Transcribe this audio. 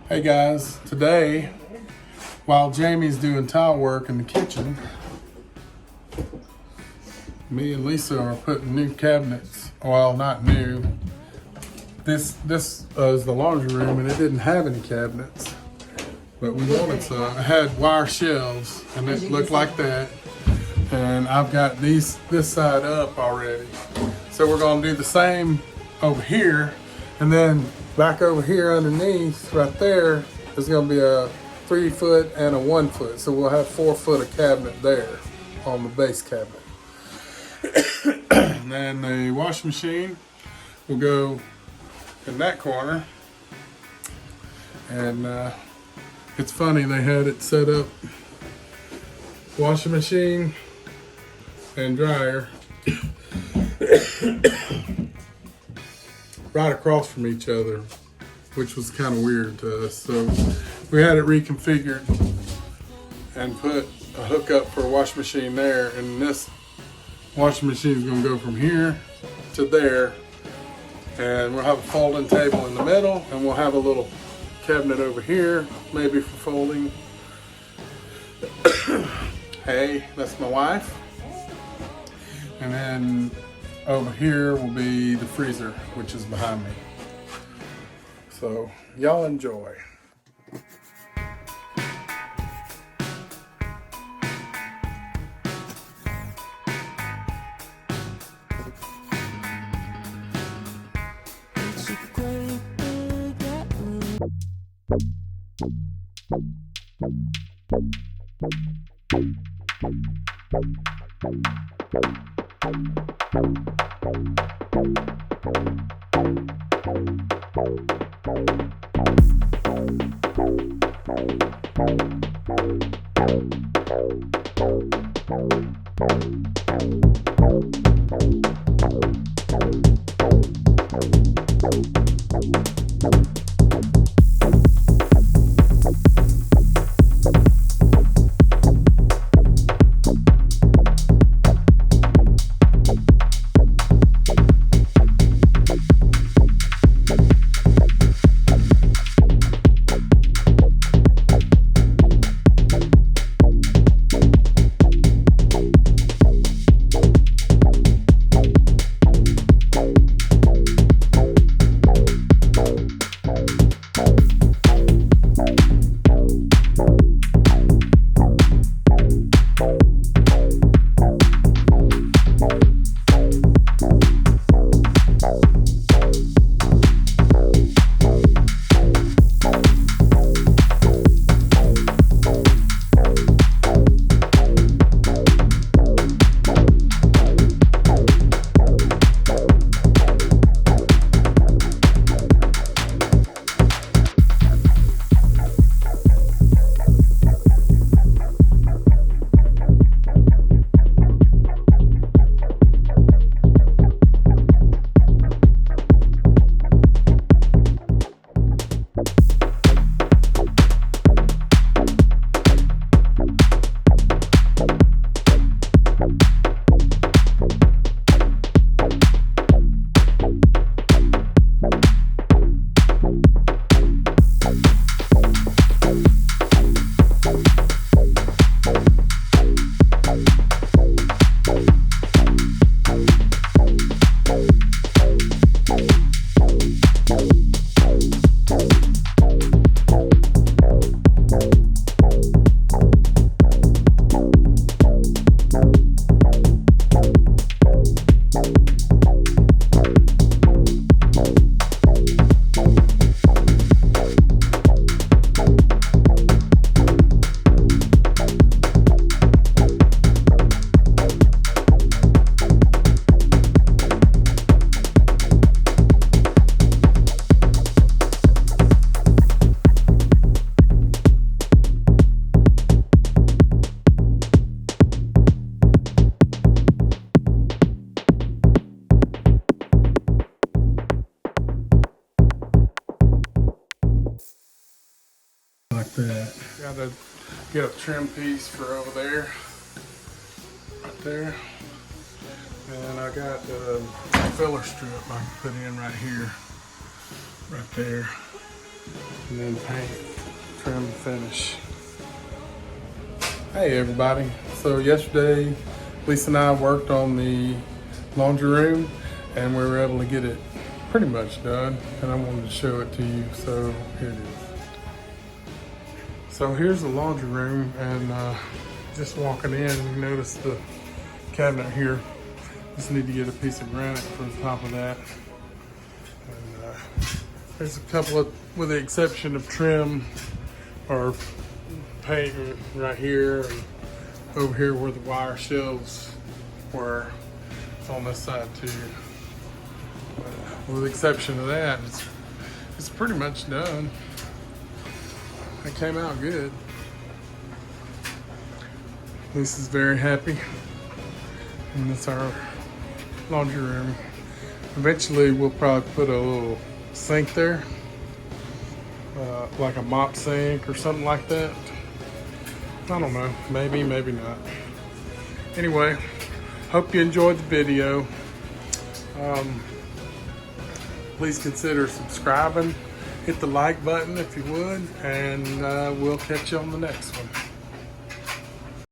Hey guys, today while Jamie's doing tile work in the kitchen, me and Lisa are putting new cabinets. Well, not new. This is the laundry room and it didn't have any cabinets, but we wanted some. I had wire shelves and it looked like that. And I've got this side up already. So we're gonna do the same over here, and then back over here underneath, right there, is gonna be a 3 foot and a 1 foot. So we'll have 4 foot of cabinet there on the base cabinet. And then the washing machine will go in that corner. And it's funny, they had it set up, washing machine and dryer right across from each other, which was kind of weird to us. So we had it reconfigured and put a hookup for a washing machine there, and this washing machine is going to go from here to there, and we'll have a folding table in the middle, and we'll have a little cabinet over here, maybe for folding. Hey, that's my wife. And then over here will be the freezer, which is behind me. So y'all enjoy. Like that. Gotta get a trim piece for over there, right there. And I got a filler strip I can put in right here, right there. and then paint, trim, finish. Hey everybody, so yesterday Lisa and I worked on the laundry room and we were able to get it pretty much done, and I wanted to show it to you, so here it is. So here's the laundry room, and just walking in, you notice the cabinet here. Just need to get a piece of granite for the top of that. And there's a couple of, with the exception of trim or paint right here and over here where the wire shelves were, on this side too. With the exception of that, it's pretty much done. It came out good. Lisa's very happy. And that's our laundry room. Eventually we'll probably put a little sink there, like a mop sink or something like that. I don't know, maybe, maybe not. Anyway, hope you enjoyed the video. Please consider subscribing. Hit the like button if you would, and we'll catch you on the next one.